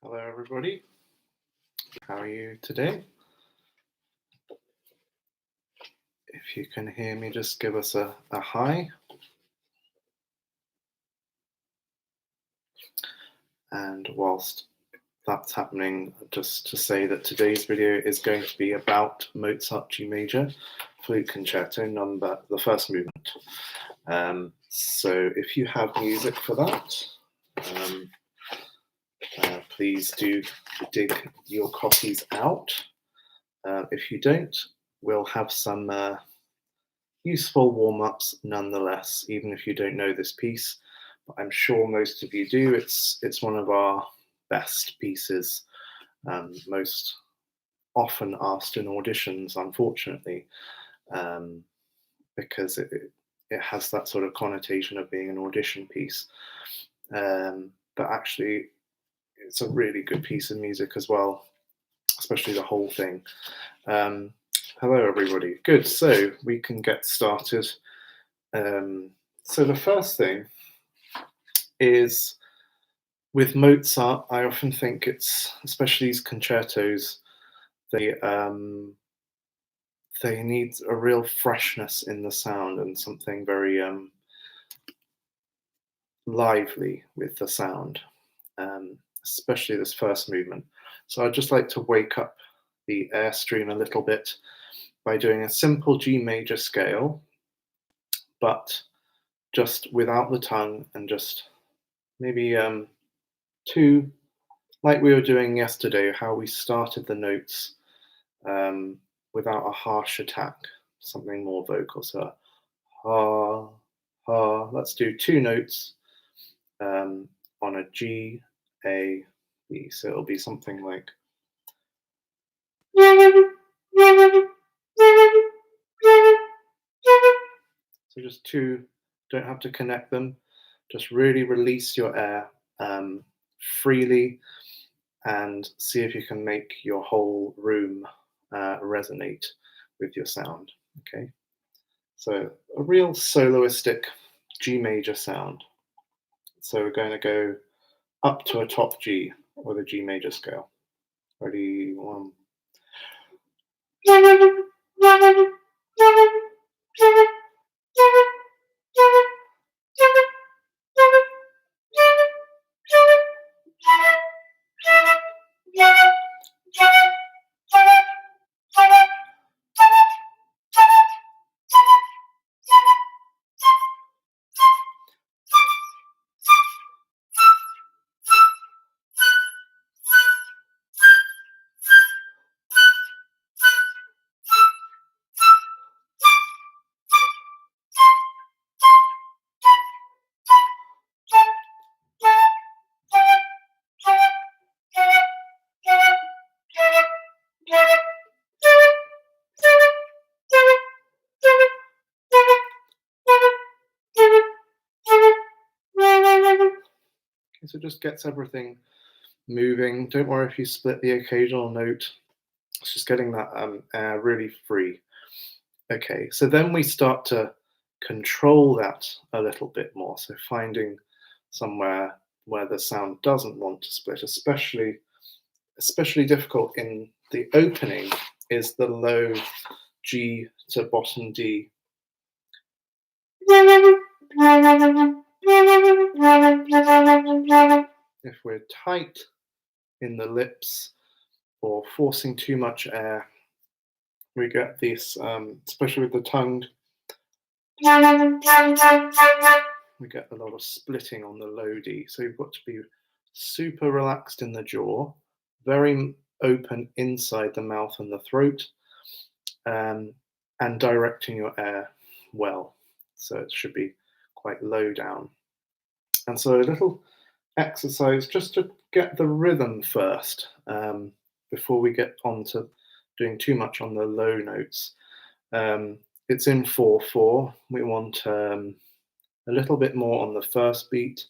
Hello everybody, how are you today? If you can hear me, just give us a hi. And whilst that's happening, just to say that today's video is going to be about Mozart G Major Flute Concerto the first movement. So if you have music for that, please do dig your copies out. If you don't, we'll have some useful warm-ups nonetheless, even if you don't know this piece. But I'm sure most of you do. It's one of our best pieces, most often asked in auditions, unfortunately, because it has that sort of connotation of being an audition piece. But actually, it's a really good piece of music as well, especially the whole thing. Hello everybody. Good, so we can get started. So the first thing is, with Mozart, I often think it's, especially these concertos, they need a real freshness in the sound and something very lively with the sound, especially this first movement. So I'd just like to wake up the airstream a little bit by doing a simple G major scale, but just without the tongue, and just maybe two, like we were doing yesterday, how we started the notes without a harsh attack, something more vocal. So ha, ha. Let's do two notes on a G, A, B. So it'll be something like. So just two, don't have to connect them. Just really release your air freely and see if you can make your whole room resonate with your sound. Okay, so a real soloistic G major sound. So we're going to go up to a top G or the G major scale. Ready, one. So it just gets everything moving. Don't worry if you split the occasional note. It's just getting that air really free. Okay, so then we start to control that a little bit more. So finding somewhere where the sound doesn't want to split, especially difficult in the opening is the low G to bottom D. If we're tight in the lips or forcing too much air, we get this, especially with the tongue, we get a lot of splitting on the low D. So you've got to be super relaxed in the jaw, very open inside the mouth and the throat, and directing your air well. So it should be quite low down. And so a little exercise just to get the rhythm first, before we get on to doing too much on the low notes. It's in 4/4. We want a little bit more on the first beat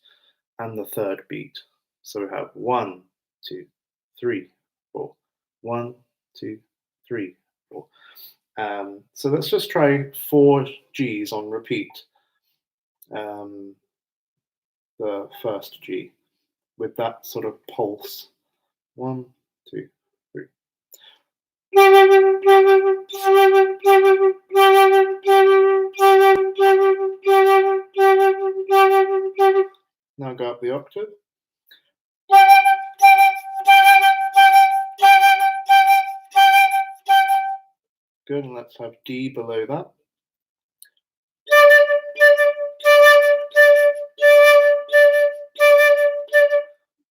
and the third beat. So we have 1, 2, 3, 4. 1, 2, 3, 4. So let's just try 4 Gs on repeat. The first G with that sort of pulse 1, 2, 3. Now go up the octave. Good, and let's have D below that.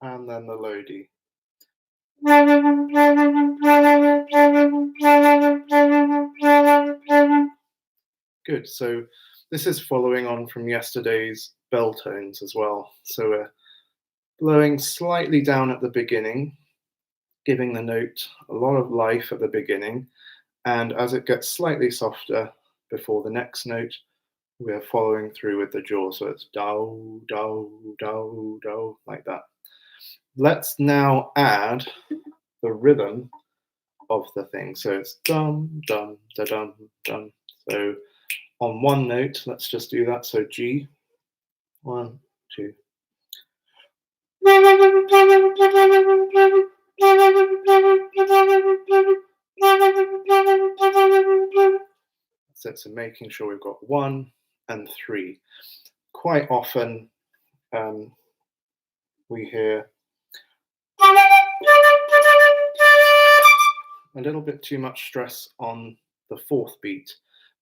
And then the low D. Good, so this is following on from yesterday's bell tones as well. So we're blowing slightly down at the beginning, giving the note a lot of life at the beginning, and as it gets slightly softer before the next note, we're following through with the jaw, so it's do, do, do, do, like that. Let's now add the rhythm of the thing. So it's dum, dum, da, dum, dum. So on one note, let's just do that. So G, 1, 2. So making sure we've got 1 and 3. Quite often we hear a little bit too much stress on the fourth beat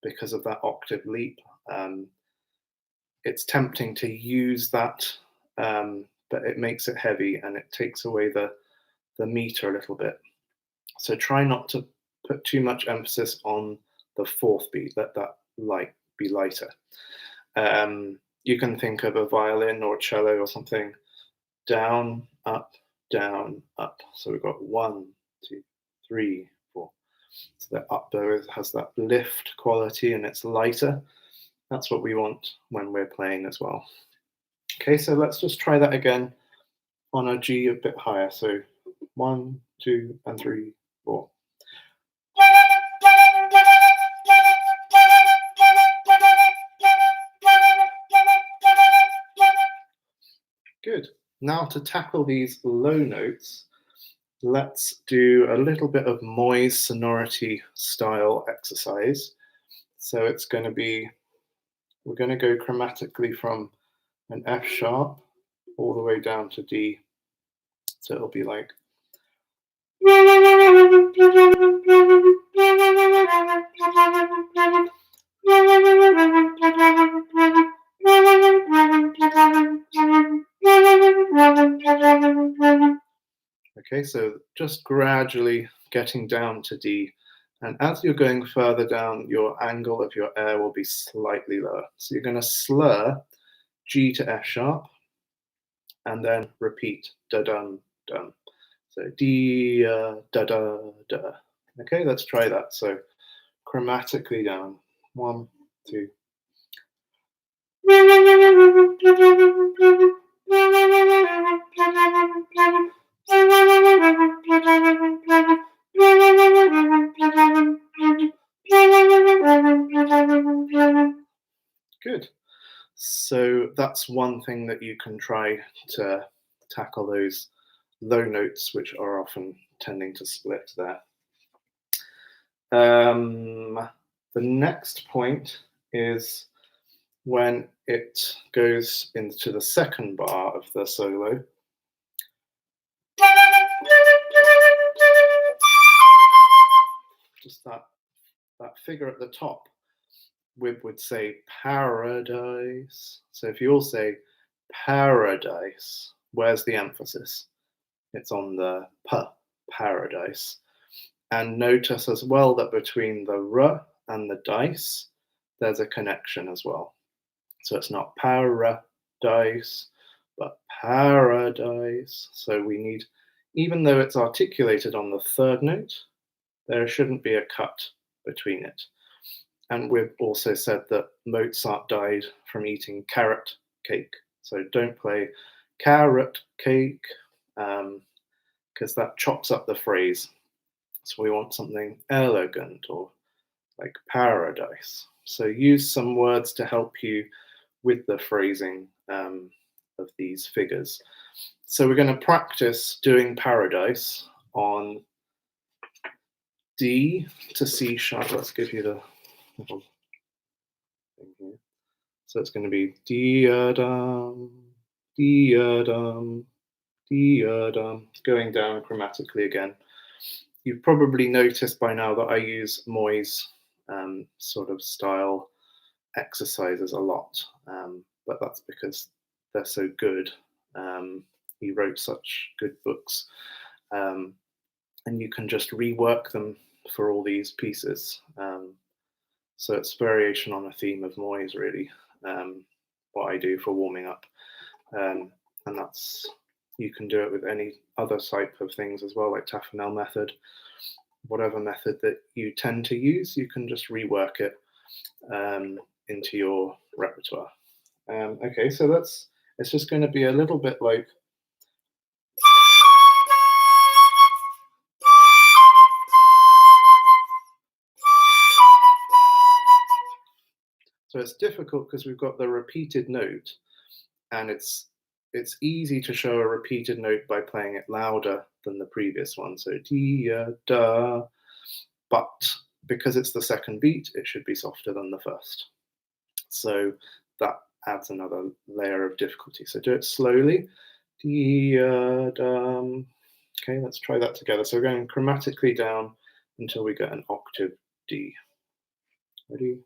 because of that octave leap. It's tempting to use that, but it makes it heavy and it takes away the meter a little bit. So try not to put too much emphasis on the fourth beat. Let that be lighter. You can think of a violin or cello or something. Down, up, down, up. So we've got 1, 2, 3, 4. So the up bow has that lift quality and it's lighter. That's what we want when we're playing as well. Okay, so let's just try that again on a G a bit higher. So 1, 2, and 3, 4. Good. Now to tackle these low notes, let's do a little bit of Moy's sonority style exercise. So it's going to be, we're going to go chromatically from an F sharp all the way down to D. So it'll be like. Okay, so just gradually getting down to D. And as you're going further down, your angle of your air will be slightly lower. So you're going to slur G to F sharp and then repeat da dum dum. So D da da da. Okay, let's try that. So chromatically down. 1, 2. Good. So that's one thing that you can try to tackle those low notes, which are often tending to split there. The next point is when it goes into the second bar of the solo. Just that figure at the top, we would say paradise. So if you all say paradise, where's the emphasis? It's on the p, paradise. And notice as well that between the r and the dice, there's a connection as well. So it's not paradise, but paradise. So we need, even though it's articulated on the third note, there shouldn't be a cut between it. And we've also said that Mozart died from eating carrot cake. So don't play carrot cake, because that chops up the phrase. So we want something elegant or like paradise. So use some words to help you with the phrasing of these figures. So we're going to practice doing Paradise on D to C sharp. Let's give you the little thing here. So it's going to be dee-dum, dee-dum, dee-dum, going down chromatically again. You've probably noticed by now that I use Moy's sort of style exercises a lot, but that's because they're so good. He wrote such good books, and you can just rework them for all these pieces. So it's variation on a theme of Moy's, really, what I do for warming up. And that's, you can do it with any other type of things as well, like Taffanel method. Whatever method that you tend to use, you can just rework it into your repertoire. Okay, so it's just going to be a little bit like so it's difficult because we've got the repeated note, and it's easy to show a repeated note by playing it louder than the previous one. So dee da, but because it's the second beat, it should be softer than the first. So that adds another layer of difficulty. So do it slowly. Dee da. Okay, let's try that together. So we're going chromatically down until we get an octave D. Ready?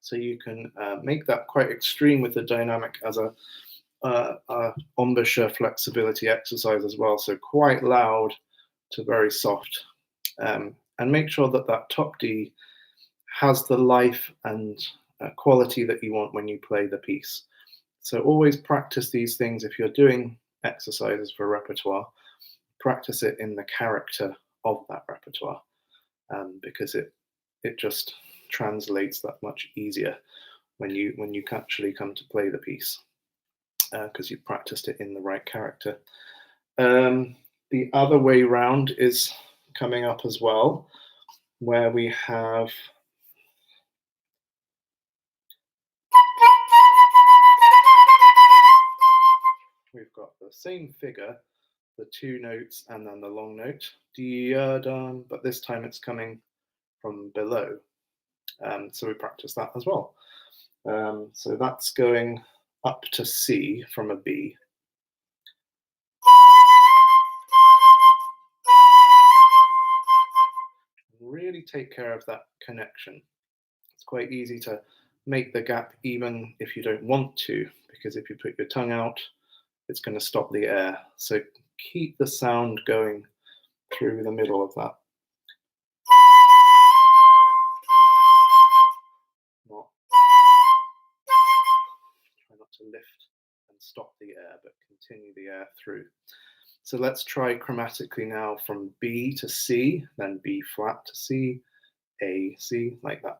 So you can make that quite extreme with the dynamic as a embouchure flexibility exercise as well. So quite loud to very soft, and make sure that that top D has the life and quality that you want when you play the piece. So always practice these things. If you're doing exercises for repertoire, practice it in the character of that repertoire, because it just translates that much easier when you actually come to play the piece, because you've practiced it in the right character. The other way round is coming up as well, where we have we've got the same figure, the two notes and then the long note, dee-dum, but this time it's coming from below. So we practice that as well. So that's going up to C from a B. Really take care of that connection. It's quite easy to make the gap even if you don't want to, because if you put your tongue out, it's going to stop the air. So keep the sound going through the middle of that. Try not to lift and stop the air, but continue the air through. So let's try chromatically now from B to C, then B flat to C, A, C, like that.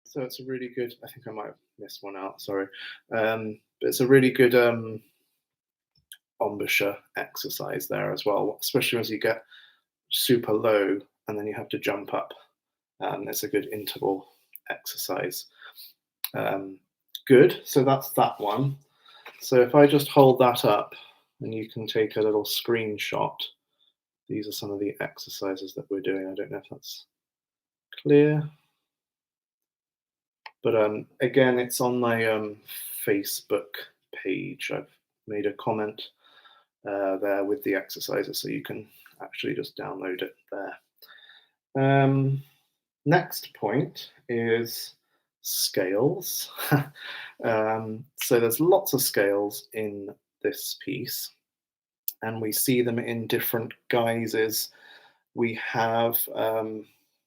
So it's a really good, I think I might have missed one out, sorry. But it's a really good embouchure exercise there as well, especially as you get super low, and then you have to jump up. It's a good interval exercise. Good, so that's that one. So if I just hold that up, and you can take a little screenshot. These are some of the exercises that we're doing. I don't know if that's clear. But again, it's on my Facebook page. I've made a comment there with the exercises, so you can actually just download it there. Next point is scales. So there's lots of scales in this piece, and we see them in different guises. We have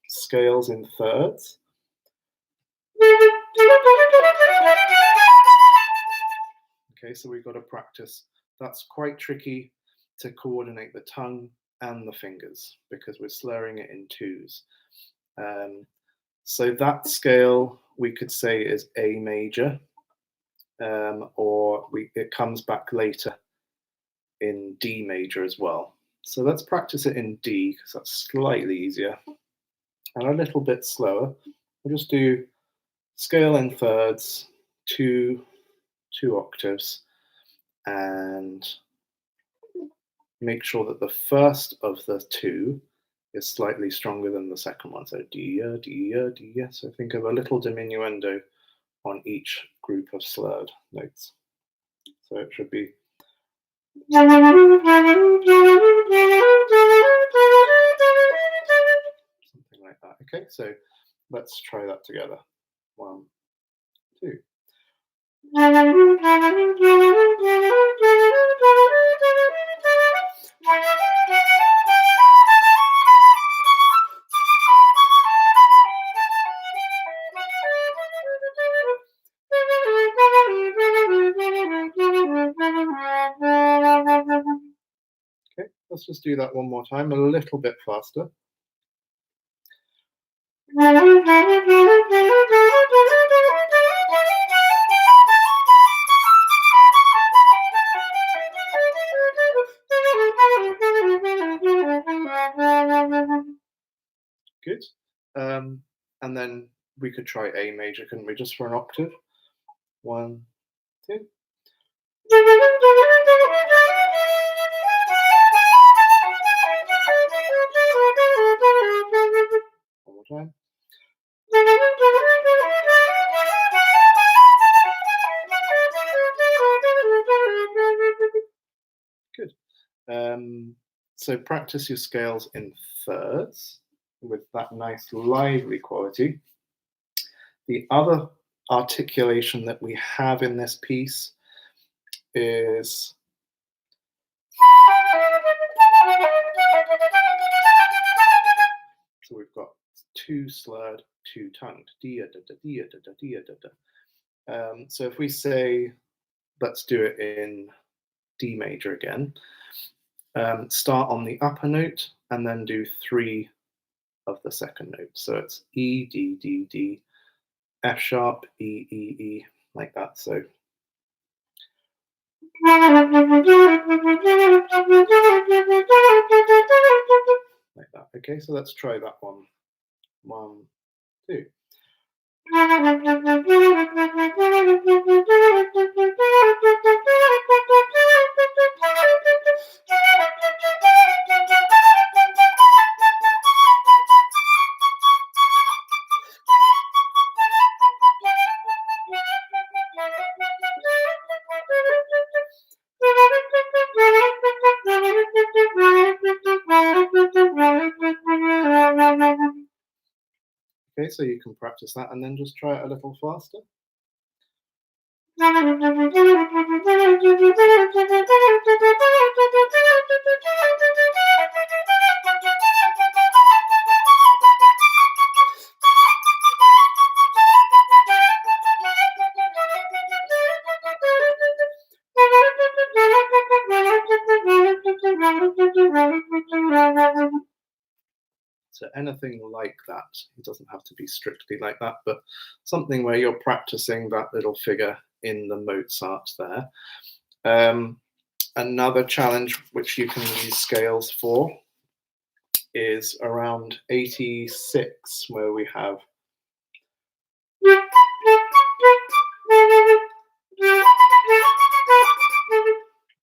scales in thirds. Okay, so we've got to practice. That's quite tricky to coordinate the tongue and the fingers because we're slurring it in twos. So that scale we could say is A major, or it comes back later in D major as well. So let's practice it in D because that's slightly easier and a little bit slower. We'll just do scale in thirds, two octaves, and make sure that the first of the two is slightly stronger than the second one. So D, D, D. So think of a little diminuendo on each group of slurred notes. So it should be something like that. Okay, so let's try that together. 1, 2. Okay, let's just do that one more time, a little bit faster. Good. And then we could try A major, couldn't we, just for an octave? 1, 2. One more time. Good. So practice your scales in thirds with that nice lively quality. The other articulation that we have in this piece is so we've got 2 slurred, 2 tongued. So if we say, let's do it in D major again, start on the upper note and then do 3 of the second note. So it's E, D, D, D, F sharp, E, E, E, like that. So like that. Okay, so let's try that one. 1, 2. Okay, so you can practice that and then just try it a little faster. So anything like that, it doesn't have to be strictly like that, but something where you're practicing that little figure in the Mozart there. Another challenge which you can use scales for is around 86, where we have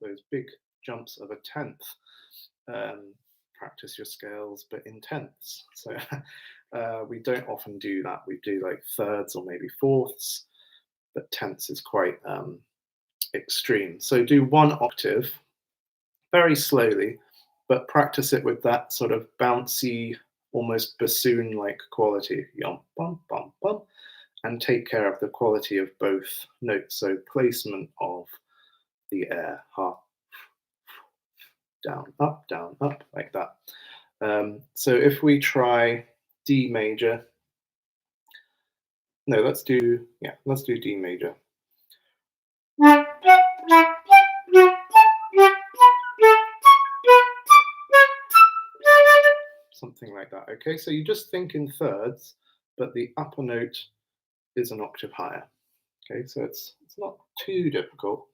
those big jumps of a tenth. Practice your scales, but in tenths. So we don't often do that. We do like thirds or maybe fourths, but tenths is quite extreme. So do one octave very slowly, but practice it with that sort of bouncy, almost bassoon-like quality. Yum, bum, bum, bum. And take care of the quality of both notes. So placement of the air, half, down, up, like that. So if we try D major, no, let's do D major. Something like that, okay? So you just think in thirds, but the upper note is an octave higher, okay? So it's not too difficult.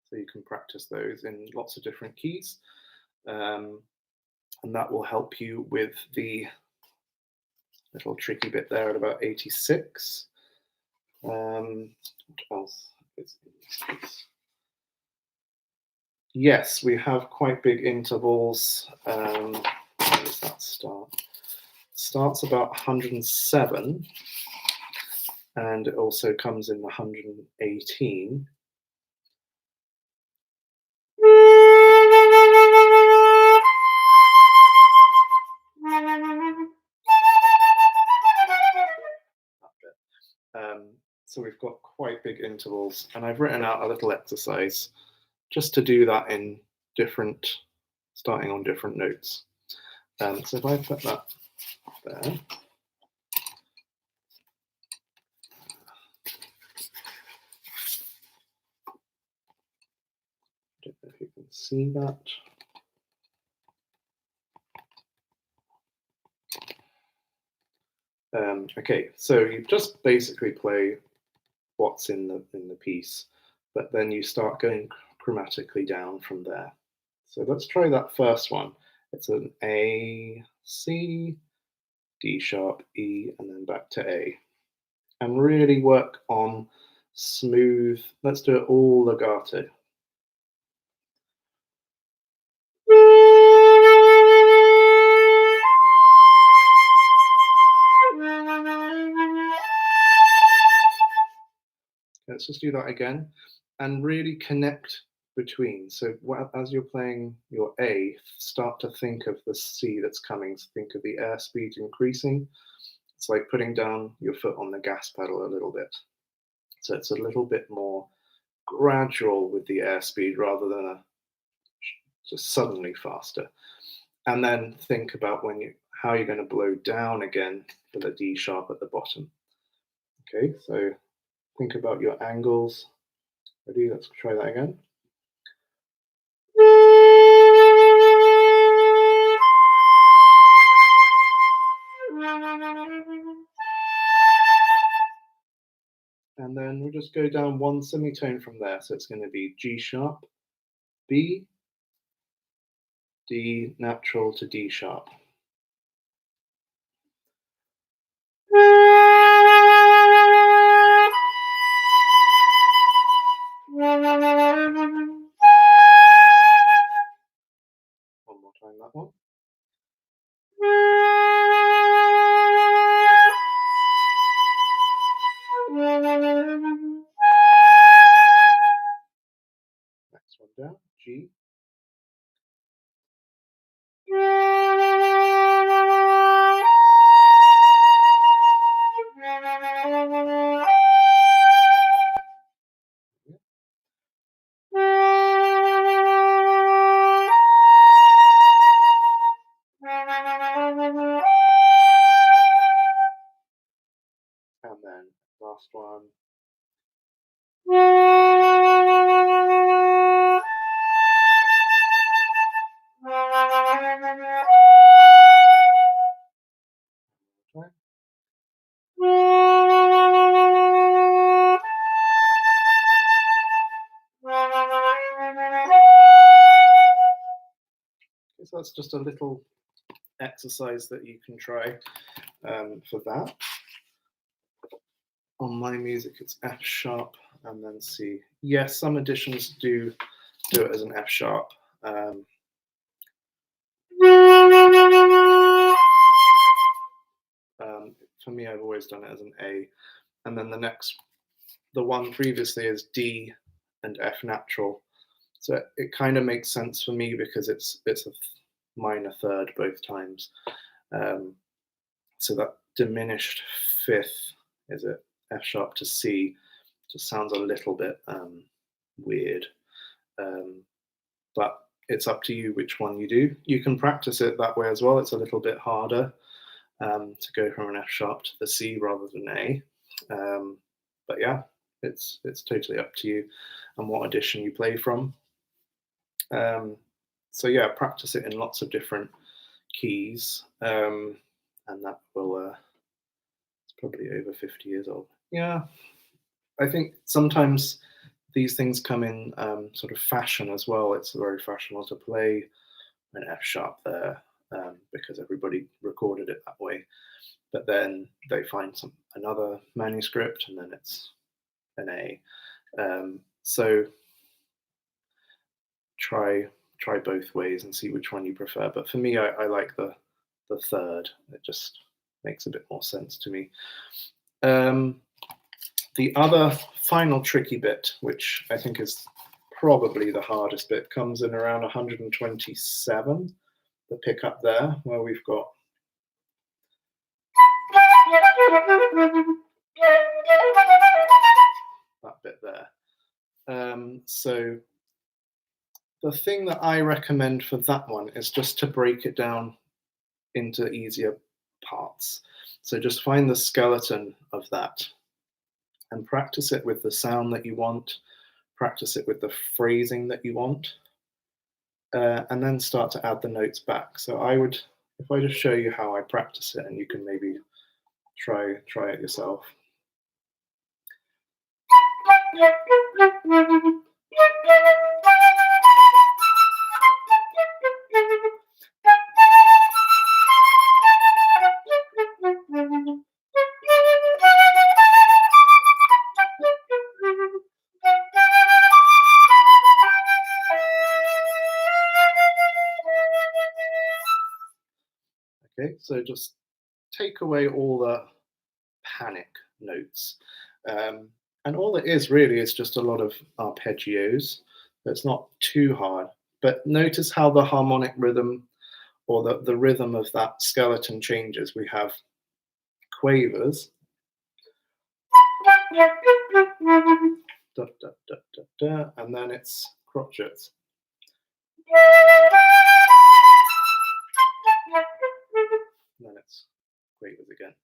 So you can practice those in lots of different keys, and that will help you with the little tricky bit there at about 86. What else is in this piece? Yes, we have quite big intervals. Where does that start? It starts about 107, and it also comes in the 118. So we've got quite big intervals, and I've written out a little exercise just to do that in different, starting on different notes. So if I put that there, I don't know if you can see that. Okay, so you just basically play what's in the piece, but then you start going chromatically down from there. So let's try that first one. It's an A, C, D sharp, E, and then back to A. And really work on smooth, let's do it all legato. Let's just do that again and really connect between. So as you're playing your A, start to think of the C that's coming. So think of the airspeed increasing. It's like putting down your foot on the gas pedal a little bit. So it's a little bit more gradual with the airspeed rather than just suddenly faster. And then think about how you're going to blow down again for the D sharp at the bottom. Okay, so think about your angles. Ready? Let's try that again. And then we'll just go down one semitone from there. So it's going to be G sharp, B, D natural to D sharp. One more time, that one. Next one down, G. And then last one. that's just a little exercise that you can try for that. On my music, it's F sharp and then C. Yes, some editions do it as an F sharp. For me, I've always done it as an A. And then the one previously is D and F natural. So it kind of makes sense for me because it's a minor third both times. So that diminished fifth, is it F sharp to C, just sounds a little bit weird. But it's up to you which one you do. You can practice it that way as well. It's a little bit harder to go from an F sharp to the C rather than A. But yeah, it's totally up to you and what edition you play from. So yeah, practice it in lots of different keys, and that will. It's probably over 50 years old. Yeah, I think sometimes these things come in sort of fashion as well. It's very fashionable to play an F sharp there because everybody recorded it that way. But then they find another manuscript, and then it's an A. So try both ways and see which one you prefer. But for me, I like the third. It just makes a bit more sense to me. The other final tricky bit, which I think is probably the hardest bit, comes in around 127, the pickup there, where we've got that bit there. So the thing that I recommend for that one is just to break it down into easier parts. So just find the skeleton of that and practice it with the sound that you want, practice it with the phrasing that you want, and then start to add the notes back. So I would, if I just show you how I practice it, and you can maybe try it yourself. Okay, so just take away all the panic notes. And all it is really is just a lot of arpeggios. It's not too hard. But notice how the harmonic rhythm or the rhythm of that skeleton changes. We have quavers. Da, da, da, da, da, and then it's crotchets. And then it's quavers again.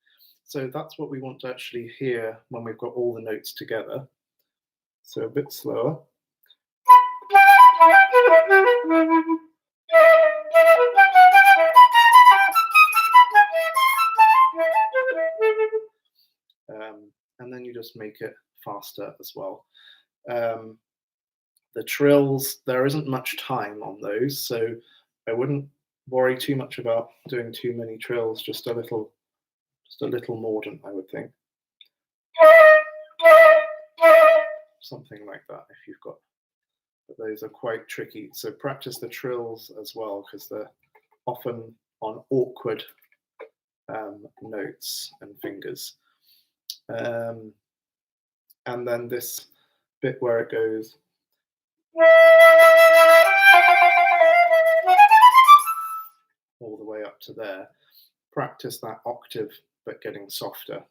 So that's what we want to actually hear when we've got all the notes together. So a bit slower. And then you just make it faster as well. The trills, there isn't much time on those, so I wouldn't worry too much about doing too many trills, just a little mordant, I would think. Something like that if you've got, but those are quite tricky. So practice the trills as well, because they're often on awkward notes and fingers. And then this bit where it goes all the way up to there, practice that octave but getting softer.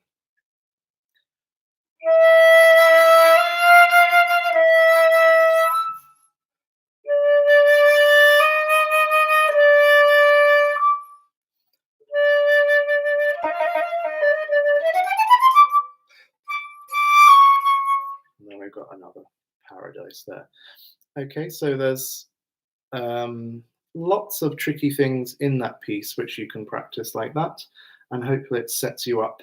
And then we've got another paradise there. Okay, so there's lots of tricky things in that piece which you can practice like that, and hopefully it sets you up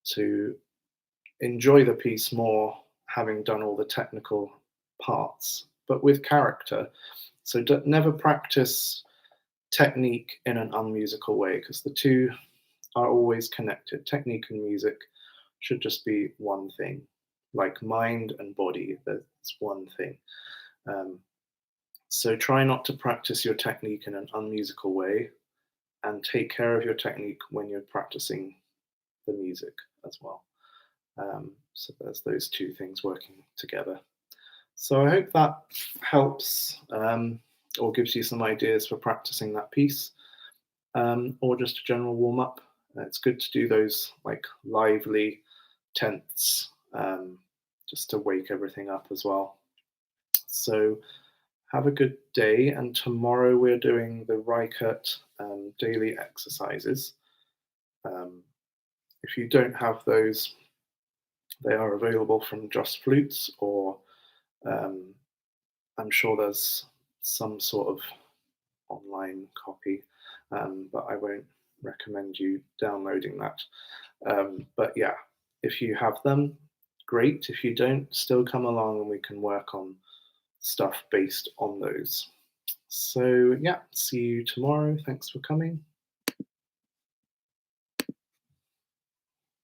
to enjoy the piece more, having done all the technical parts, but with character. So never practice technique in an unmusical way, because the two are always connected. Technique and music should just be one thing, like mind and body, that's one thing. So try not to practice your technique in an unmusical way, and take care of your technique when you're practicing the music as well. So there's those two things working together. So I hope that helps, or gives you some ideas for practicing that piece, or just a general warm-up. It's good to do those like lively tenths, just to wake everything up as well. So have a good day, and tomorrow we're doing the Reichert daily exercises. If you don't have those, they are available from Just Flutes, or I'm sure there's some sort of online copy, but I won't recommend you downloading that. But yeah, if you have them, great. If you don't, still come along and we can work on stuff based on those. So yeah, see you tomorrow. Thanks for coming.